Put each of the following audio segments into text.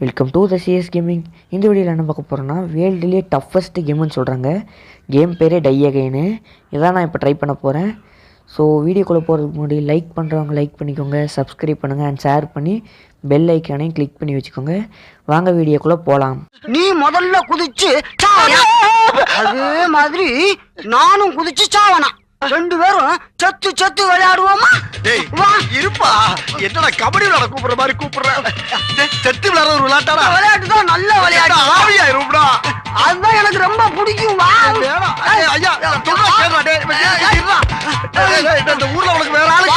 Welcome to the CS gaming. இந்த வீடியோவில் என்ன பார்க்க போகிறோன்னா, வேர்ல்டுலேயே டஃபஸ்ட்டு கேம்னு சொல்கிறாங்க. கேம் பேரே டை அகைனு. இதான் நான் இப்போ ட்ரை பண்ண போகிறேன். ஸோ வீடியோக்குள்ளே போகிறதுக்கு முன்னாடி லைக் பண்ணுறவங்க லைக் பண்ணிக்கோங்க, சப்ஸ்கிரைப் பண்ணுங்கள் அண்ட் ஷேர் பண்ணி பெல் ஐக்கானையும் கிளிக் பண்ணி வச்சுக்கோங்க. வாங்க வீடியோக்குள்ளே போகலாம். நீ முதல்ல குதிச்சு அதே மாதிரி நானும் குதிச்சு சாவனா, ரெண்டு பேரும் சத்து சத்து விளையாடுவோமா? இருப்பா, என்னடா கபடி விளையாட கூப்பிடுற மாதிரி கூப்பிடுற? செத்து விளையாட ஒரு விளையாட்டாடா? விளையாட்டு தான், நல்ல விளையாட்டு. ஆவியாயிரும்டா. அதுதான் எனக்கு ரொம்ப பிடிக்கும். ஊர்ல உனக்கு வேற ஆளு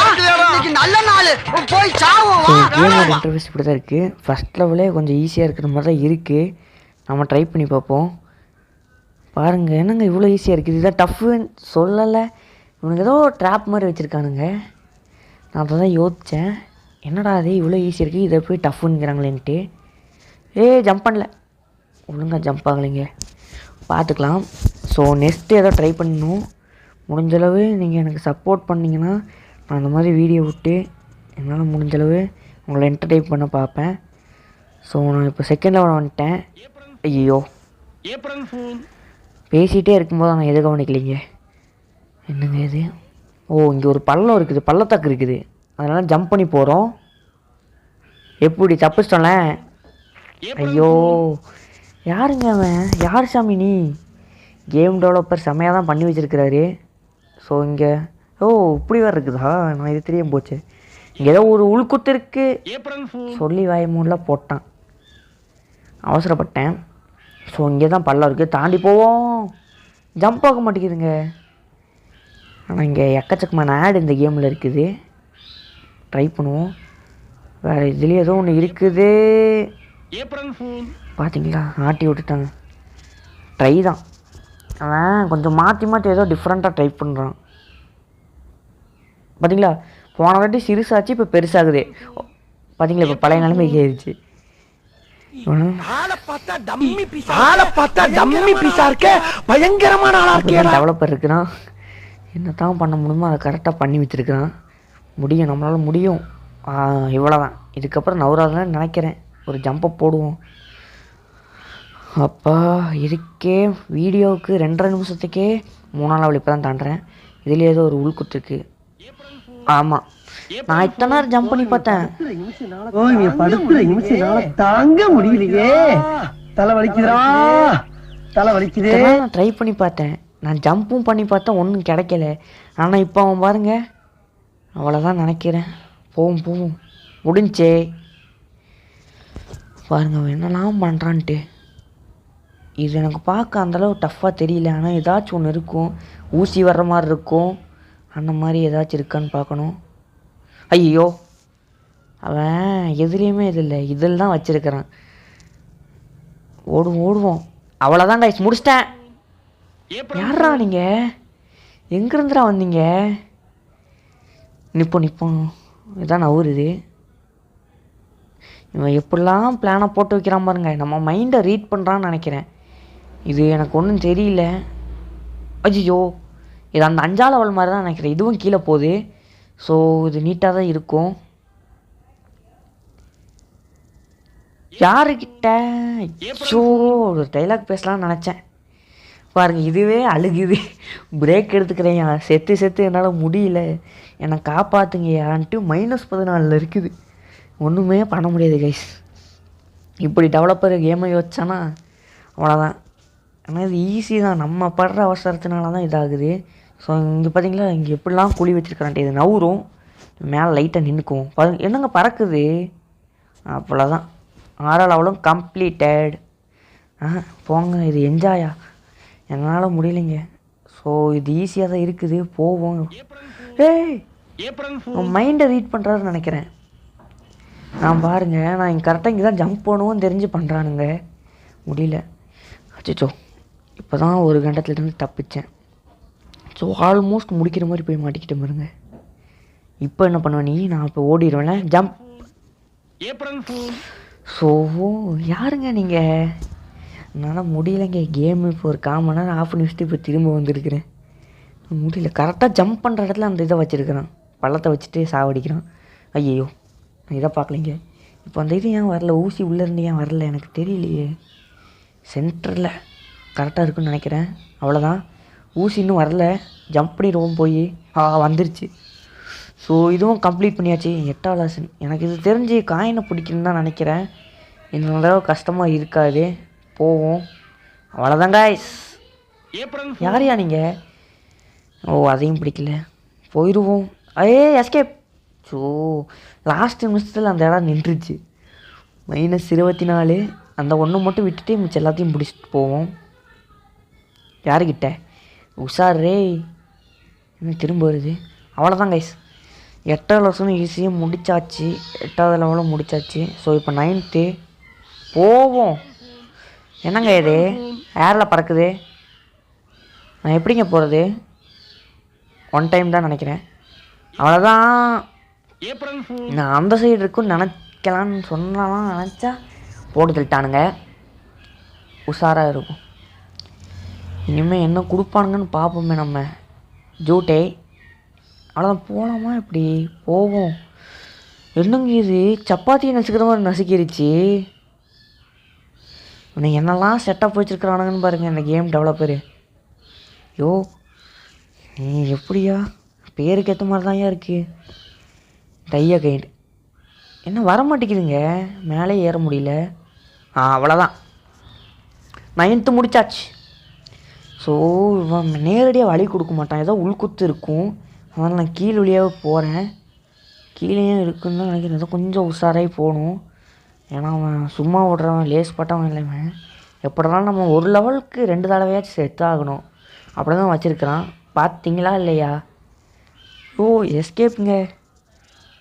இன்னைக்கு நல்ல நாள், போய் சாவோம். கேமோட இன்டர்ஃபேஸ் இப்படி தான் இருக்குது. ஃபஸ்ட் லெவலே கொஞ்சம் ஈஸியாக இருக்கிற மாதிரி தான் இருக்குது. நம்ம ட்ரை பண்ணி பார்ப்போம். பாருங்கள், என்னங்க இவ்வளோ ஈஸியாக இருக்குது. இதுதான் டஃப்புன்னு சொல்லலை. இவனுக்கு ஏதோ ட்ராப் மாதிரி வச்சுருக்கானுங்க. நான் அதை தான் யோசித்தேன், என்னடா அது இவ்வளோ ஈஸியாக இருக்குது, இதை போய் டஃப்புங்கிறாங்களேன்ட்டு. ஜம்ப் பண்ணல, ஒழுங்காக ஜம்ப் ஆகலைங்க. பார்த்துக்கலாம். ஸோ நெக்ஸ்ட்டு ஏதோ ட்ரை பண்ணணும். முடிஞ்சளவு நீங்கள் எனக்கு சப்போர்ட் பண்ணிங்கன்னா நான் அந்த மாதிரி வீடியோ விட்டு என்னால் முடிஞ்சளவு உங்களை என்டர்டெயின் பண்ண பார்ப்பேன். ஸோ நான் இப்போ செகண்ட் லெவல் வந்துட்டேன். ஐயோ, பேசிகிட்டே இருக்கும்போது நான் எது கவனிக்கலைங்க. என்னங்க இது? இங்கே ஒரு பள்ளம் இருக்குது, பள்ளத்தாக்கு இருக்குது. அதனால் ஜம்ப் பண்ணி போகிறோம். எப்படி தப்பிச்சிட்டோம்ல? ஐயோ, யாருங்க அவன்? யார் சாமி நீ? கேம் டெவலப்பர் செம்மையாக தான் பண்ணி வச்சுருக்கிறாரு. ஸோ இங்கே இப்படி வேறு இருக்குதா? நான் இது தெரியாமல் போச்சு. இங்கே ஏதோ ஒரு உள்குத்து இருக்குது சொல்லி வாயமூடில் போட்டான். அவசரப்பட்டேன். ஸோ இங்கே தான் பள்ளம் இருக்குது, தாண்டி போவோம். ஜம்ப் ஆக மாட்டேங்குதுங்க. ஆனால் இங்கே எக்கச்சக்கமான ஆட் இந்த கேமில் இருக்குது. ட்ரை பண்ணுவோம். வேறு இதுலேயே ஏதோ ஒன்று இருக்குது. பார்த்தீங்களா, ஆட்டி விட்டுட்டாங்க. ட்ரை தான், அவன் கொஞ்சம் மாற்றி மாற்றி ஏதோ டிஃப்ரெண்ட்டாக ட்ரை பண்ணுறான். பார்த்தீங்களா, போன வாட்டி சிறுசாச்சு, இப்போ பெருசாகுது. பார்த்தீங்களா, இப்போ பழைய நிலைமைக்கு ஆயிடுச்சு. டெவலப்பர் இருக்கிறான், என்ன தான் பண்ண முடியுமோ அதை கரெக்டாக பண்ணி வச்சுருக்கிறான். முடியும், நம்மளால் முடியும். இவ்வளோ தான், இதுக்கப்புறம் நவராதுன்னு நினைக்கிறேன். ஒரு ஜம்பை போடுவோம். அப்பா இதுக்கே வீடியோவுக்கு 2.5 நிமிஷத்துக்கே 3 லெவல் இப்போ தான் தாண்டுறேன். இதில் ஏதோ ஒரு உள்குத்து இருக்குது. ஆமாம், நான் இத்தனை நேரம் ஜம்ப் பண்ணி பார்த்தேன். தாங்க முடியலையே, தலைவலிக்குதா, தலைவலிக்குதே. நான் ட்ரை பண்ணி பார்த்தேன், நான் ஜம்பும் பண்ணி பார்த்தேன், ஒன்றும் கிடைக்கல. ஆனால் இப்போ அவன் பாருங்க, அவ்வளோதான் நினைக்கிறேன். போவோம் முடிஞ்சே. பாருங்க அவன் என்னெல்லாம் பண்ணுறான்ட்டு. இது எனக்கு பார்க்க அந்தளவு டஃப்பாக தெரியல. ஆனால் ஏதாச்சும் ஒன்று இருக்கும், ஊசி வர்ற மாதிரி இருக்கும். அந்த மாதிரி ஏதாச்சும் இருக்கான்னு பார்க்கணும். ஐயோ, அவன் எதுலேயுமே இது இல்லை, இதில் தான் வச்சுருக்கிறான். ஓடுவோம். அவ்வளோதான் கைஸ், முடிச்சிட்டேன். யாரா நீங்கள்? எங்கேருந்துடா வந்தீங்க? நிற்போம் இதான் நவுறுது. இவன் எப்படிலாம் பிளானை போட்டு வைக்கிறான் பாருங்க. நம்ம மைண்டை ரீட் பண்ணுறான்னு நினைக்கிறேன். இது எனக்கு ஒன்றும் தெரியல. ஐயோ, இது அந்த 5 லெவல் மாதிரி தான் நினைக்கிறேன். இதுவும் கீழே போகுது. ஸோ இது நீட்டாக தான் இருக்கும். யாருக்கிட்ட ஒரு டைலாக் பேசலாம்னு நினச்சேன். பாருங்கள், இதுவே அழுகுது. பிரேக் எடுத்துக்கிறேன். செத்து என்னால் முடியல, என்னை காப்பாற்றுங்கயான்ட்டு -14 இருக்குது. ஒன்றுமே பண்ண முடியாது கைஸ். இப்படி டெவலப்பர் கேமை யோசிச்சானா அவ்வளோதான். ஆனால் இது ஈஸி தான், நம்ம படுற அவசரத்தினால தான் இதாகுது. ஸோ இங்கே பார்த்தீங்களா, இங்கே எப்படிலாம் குழி வச்சுருக்கான்ட்டு. இது நவுரும், மேலே லைட்டாக நின்றுக்கும். என்னங்க பறக்குது? அவ்வளோதான், 6 லெவலும் கம்ப்ளீட்டட். போங்க, இது என்ஜாயா? என்னால் முடியலைங்க. ஸோ இது ஈஸியாக தான் இருக்குது. போவோம். மைண்டை ரீட் பண்ணுறாருன்னு நினைக்கிறேன். நான் பாருங்கள், நான் இங்கே கரெக்டாக இங்கே தான் ஜம்ப் பண்ணுவோன்னு தெரிஞ்சு பண்ணுறானுங்க. முடியல. அச்சோ, இப்போ தான் ஒரு கண்டத்துலேருந்து தப்பிச்சேன். ஸோ ஆல்மோஸ்ட் முடிக்கிற மாதிரி போய் மாட்டிக்கிட்டு பாருங்க. இப்போ என்ன பண்ணுவேன் நீ? நான் இப்போ ஓடிடுவேன். ஜம்ப். ஸோ யாருங்க நீங்கள்? என்னால் முடியலைங்க. கேமு இப்போ ஒரு 1/4 மணி நேரம் ஆஃப் பண்ணி வச்சுட்டு இப்போ திரும்ப வந்துருக்கிறேன். முடியல. கரெக்டாக ஜம்ப் பண்ணுற இடத்துல அந்த இதை வச்சுருக்கிறான், பள்ளத்தை வச்சுட்டு சாவடிக்கிறான். ஐயோ, நான் இதை பார்க்கலைங்க. இப்போ அந்த இது ஏன் வரல, ஊசி உள்ளேருந்து ஏன் வரல எனக்கு தெரியலையே. சென்டரில் கரெக்டாக இருக்குன்னு நினைக்கிறேன். அவ்வளோதான், ஊசி இன்னும் வரல. ஜம்ப் பண்ணிடுவோம் போய். வந்துருச்சு. ஸோ இதுவும் கம்ப்ளீட் பண்ணியாச்சு. 8வது லெசன். எனக்கு இது தெரிஞ்சு காயினை பிடிக்கணுன்னு தான் நினைக்கிறேன். இந்த தடவை கஷ்டமாக இருக்காது. போவோம். அவ்வளோதான் காய்ஸ். யாரையா நீங்கள்? ஓ அதையும் பிடிக்கல. போயிடுவோம். எஸ்கேப். ஸோ லாஸ்ட் நிமிஷத்தில் அந்த இடம் நின்றுச்சு. -24. அந்த ஒன்று மட்டும் விட்டுட்டு மிச்சம் எல்லாத்தையும் பிடிச்சிட்டு போவோம். யாருக்கிட்ட? உஷாரே. இன்னும் திரும்ப வருது. அவ்வளோதான் கைஸ். 8வது லெசனும் ஈஸியாக முடிச்சாச்சு. 8வது லெவலும் முடிச்சாச்சு. ஸோ இப்போ 9th போவோம். என்னங்க இது ஏரில் பறக்குது? நான் எப்படிங்க போகிறது? ஒன் டைம் தான் நினைக்கிறேன். அவ்வளோதான். நான் அந்த சைடு இருக்குன்னு நினைக்கலான்னு சொன்னாலாம் நினச்சா போட்டு தள்ளிட்டானுங்க. உஷாராக இருக்கும். இனிமேல் என்ன கொடுப்பானுங்கன்னு பார்ப்போமே நம்ம. ஜூட்டே. அவ்வளோதான். போகலாமா? இப்படி போவோம். என்னங்க இது சப்பாத்தியை நசுக்கிற மாதிரி நசுக்கிருச்சு. இன்னைக்கு என்னெல்லாம் செட்டப் வச்சுருக்குறானுங்கன்னு பாருங்கள் இந்த கேம் டெவலப்பரு. யோ எப்படியா பேருக்கு ஏற்ற மாதிரி தான் இருக்குது. டையா கைண்டு என்ன வர மாட்டேங்குதுங்க, மேலே ஏற முடியல. அவ்வளோதான். 9th முடிச்சாச்சு. ஸோ இவன் நேரடியாக வழி கொடுக்க மாட்டான், ஏதோ உள்குத்து இருக்கும். அதனால் நான் கீழ் வழியாக போகிறேன். கீழேயும் இருக்குன்னு தான் நினைக்கிறேன். ஏதோ கொஞ்சம் உஷாராகி போகணும். ஏன்னா அவன் சும்மா விட்றவன், லேஸ் பட்டவன் இல்லைவன். எப்படினாலும் நம்ம ஒரு லெவலுக்கு 2 தடவையாச்சும் செட் ஆகணும். அப்படி தான் வச்சுருக்கிறான். பார்த்தீங்களா இல்லையா? ஓ எஸ்கேப்புங்க.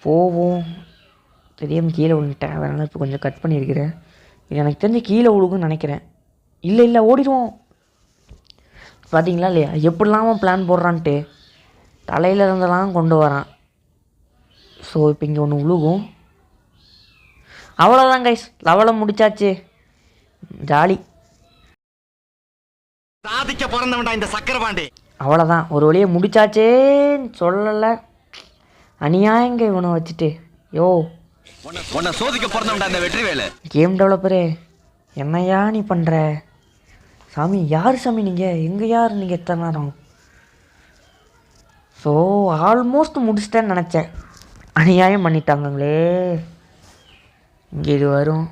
போவோம். தெரியாமல் கீழே விழுந்துட்டேன். அதனால் இப்போ கொஞ்சம் கட் பண்ணியிருக்கிறேன். எனக்கு தெரிஞ்சு கீழே விழுகுன்னு நினைக்கிறேன். இல்லை ஓடிடுவோம். பார்த்தீங்களா இல்லையா எப்படிலாம் பிளான் போடுறான்ட்டு தலையில் இருந்தெல்லாம் கொண்டு வரான். ஸோ இப்போ இங்கே ஒன்று விழுகும். அவ்வளோதான் கைஸ், லெவலை முடிச்சாச்சு. ஜாலி. சாதிக்க பிறந்தவன்டா இந்த சக்கரபாண்டி. அவ்வளோதான், ஒரு வழியை முடிச்சாச்சேன்னு சொல்லலை. அநியாயங்க இவனை வச்சுட்டு. யோ உன்னை சோதிக்க பிறந்தவன்டா இந்த வெற்றிவேலு. கேம் டெவலப்பரே என்னையா நீ பண்ணுற? சாமி யார் சாமி நீங்கள்? எங்கே யார் நீங்கள் எத்தனை நேரம்? ஸோ ஆல்மோஸ்ட் முடிச்சிட்டேன்னு நினச்சேன். அநியாயம் பண்ணிட்டாங்களே. இங்கே இது வரும்.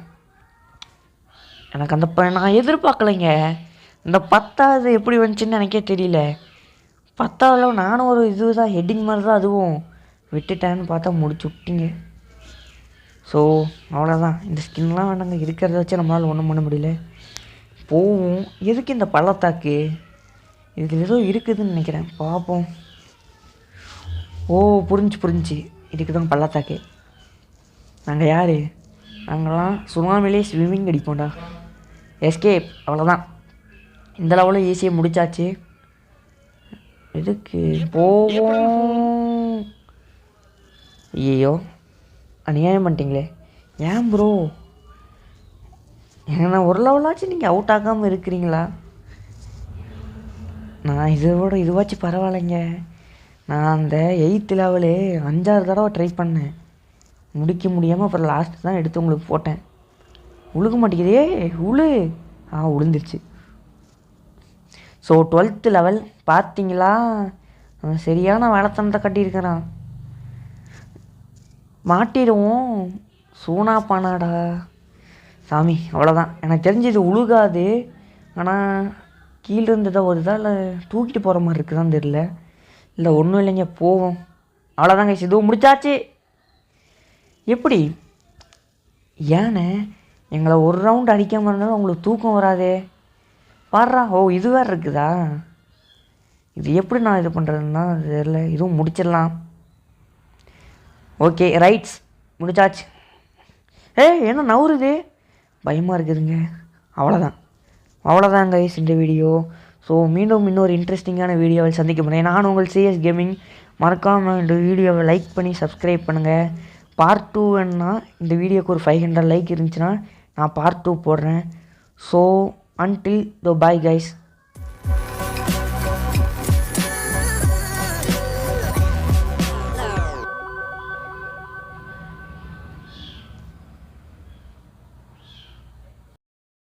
எனக்கு அந்த நான் எதிர்பார்க்கலைங்க. இந்த 10வது எப்படி வந்துச்சுன்னு எனக்கே தெரியல. 10வது நானும் ஒரு இது தான் ஹெட்டிங் மாதிரி தான் அதுவும் விட்டுட்டேன்னு பார்த்தா முடிச்சு விட்டீங்க. ஸோ அவ்வளோதான். இந்த ஸ்கின்லாம் வேண்டாங்க, இருக்கிறத வச்சு நம்மளால் ஒன்றும் பண்ண முடியல. போவோம். எதுக்கு இந்த பள்ளத்தாக்கு? இதுக்கு ஏதோ இருக்குதுன்னு நினைக்கிறேன். பார்ப்போம். ஓ புரிஞ்சு இதுக்கு தான் பள்ளத்தாக்கு. நாங்கள் யார்? நாங்கள்லாம் சுனாமிலே ஸ்விம்மிங் அடிப்போம்டா. எஸ்கேப். அவ்வளோதான். இந்த லெவலும் ஈஸியாக முடிச்சாச்சு. எதுக்கு போவோம்? ஐயோ அநியாயம் பண்ணிட்டீங்களே. ஏன் ப்ரோ ஏன்னா ஒரு லெவலாச்சும் நீங்கள் அவுட் ஆகாமல் இருக்கிறீங்களா? நான் இதுவாச்சும் பரவாயில்லைங்க. நான் அந்த 8th லெவலு 5-6 தடவை ட்ரை பண்ணேன், முடிக்க முடியாமல் அப்புறம் லாஸ்ட்டு தான் எடுத்து உங்களுக்கு போட்டேன். உழுக மாட்டேங்குதே. உளுந்துருச்சு. ஸோ 12th லெவல் பார்த்தீங்களா? சரியான வேலைத்தனத்தை கட்டியிருக்கிறான். மாட்டிடுவோம். சூனா பானாடா சாமி. அவ்வளோதான். எனக்கு தெரிஞ்சு இது உழுகாது. ஆனால் கீழே இருந்ததா வருதா இல்லை தூக்கிட்டு போகிற மாதிரி இருக்குதான்னு தெரில. இல்லை ஒன்றும் இல்லைங்க, போவோம். அவ்வளோதாங்க. இதுவும் முடிச்சாச்சு. எப்படி ஏன்னு எங்களை ஒரு ரவுண்டு அடிக்காமல் இருந்தாலும் உங்களுக்கு தூக்கம் வராதே பாடுறா. ஓ இது வேறு இருக்குதா? இது எப்படி நான் இது பண்ணுறதுன்னா தெரியல. இதுவும் முடிச்சிடலாம். ஓகே ரைட்ஸ் முடிச்சாச்சு. என்ன நவுறுது? பயமாக இருக்குதுங்க. அவ்வளோதான் கைஸ் இந்த வீடியோ. ஸோ மீண்டும் இன்னொரு இன்ட்ரெஸ்டிங்கான வீடியோவில் சந்திக்க போகிறேன். நான் உங்கள் CS கேமிங். மறக்காமல் இந்த வீடியோவை லைக் பண்ணி சப்ஸ்கிரைப் பண்ணுங்கள். பார்ட் 2 வேணுன்னா இந்த வீடியோக்கு ஒரு 500 லைக் இருந்துச்சுன்னா நான் பார்ட் 2 போடுறேன். So until the bye guys.